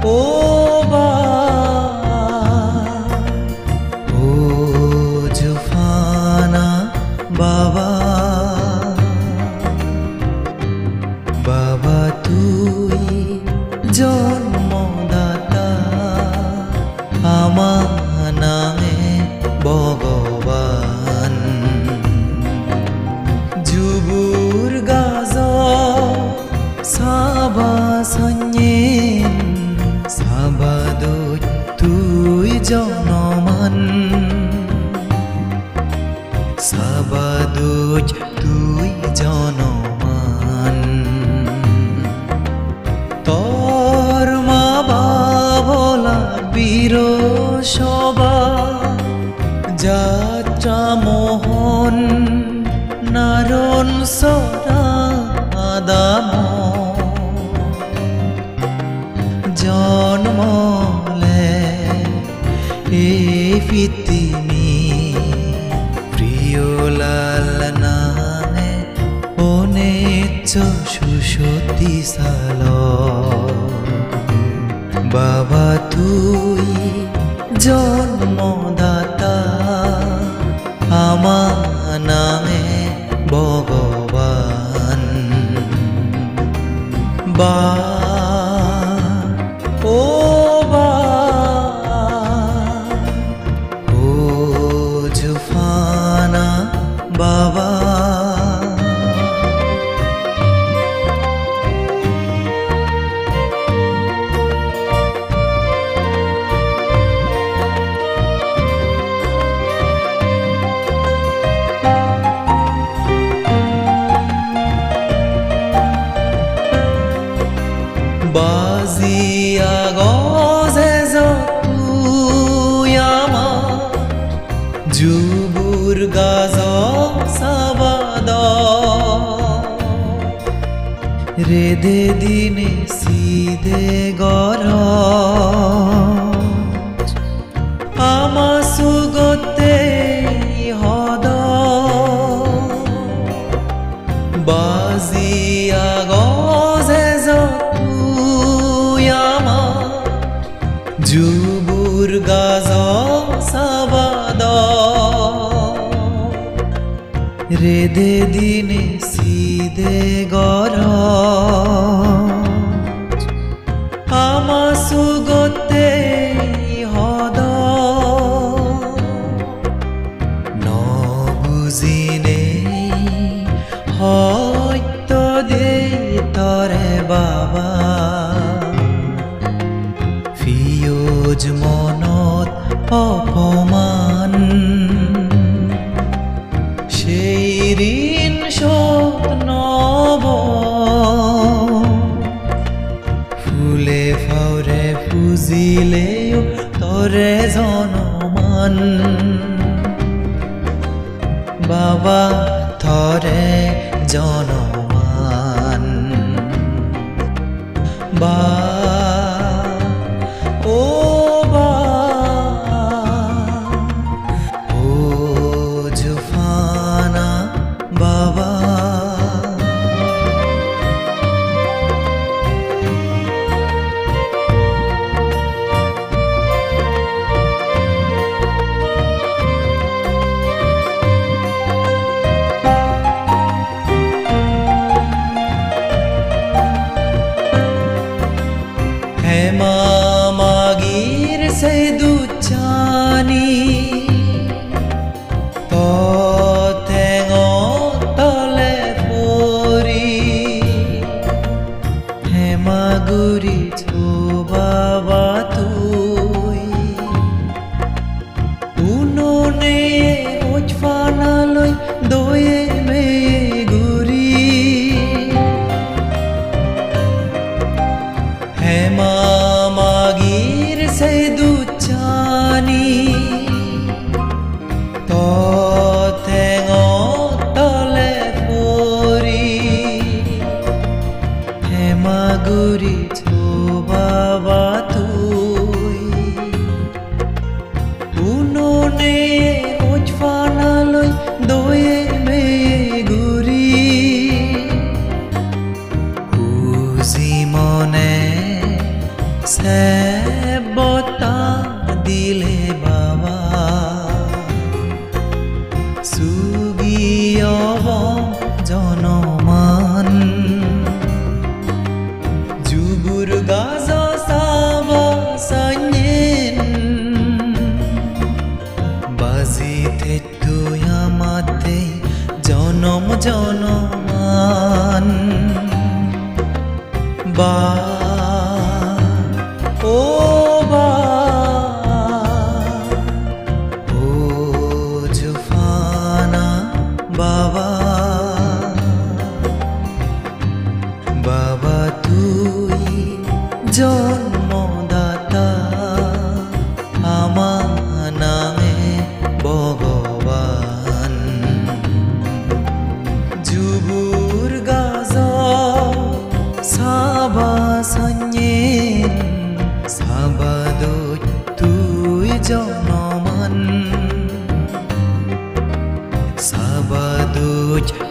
ও বা ও জুফানা বাবা বাবা তুই জন্মদাতা আমার নামে ভগবান জুবুর গাজ সাবা সঞ্জেন সাবাদুত তুই জনমান সাবাদুত তুই জনমান তোর মা বাবলা বীর সবা যাত্রা মোহন নারণ সরা আদাম জন্মলে এই পৃথিবী প্রিয় লাল নামে অনেক সুসতি সাল বাবা তুই জন্মদাতা আমার নামে ভগবান বা ও বা ও জুফানা বাবা বাজিয়া গজে তুই আমার জুবুর গাজ সাবাদ রেদে দিনে সিদে গর আমা সুগতে হদ বাজিয়া গজে জুবুর গাজ সাবাদ রেদে দিনে সিদে গর আমা সুগতে হদ ন বুজিনে হয়তো দে তরে বাবা ফিয়োজ মনত অপমান সেই ঋণ শোধ নব ফুলে ফাউরে ফুজিলেও তরে জনমান বাবা তরে জনমান বা ও বা ও জুফানা বাবা হেমা মাগির সেই দুচানি তথেঙ তলে পরি হেমাগুৰি বাবা তুই উননে উজফানালৈ দয়ে মেয়ে গুৰি হেমা মাগিৰ সেই দুচানি তথেঙ তলে পৰি হেমাগুৰি বাবা তুই উননে উজফানালৈ দয়ে মেয়ে গুৰি খুজি মনে sebota dile baba sugiyo jonoman jubur gaza saba sanyen bazite tu amate jonom jonoman ba বাবা তুই জন্মদাতা আমার নামে ভগবান জুবুর গাজ সাবা সাঞ্জেন সাবাদুই তুই জনমান সাবাদুই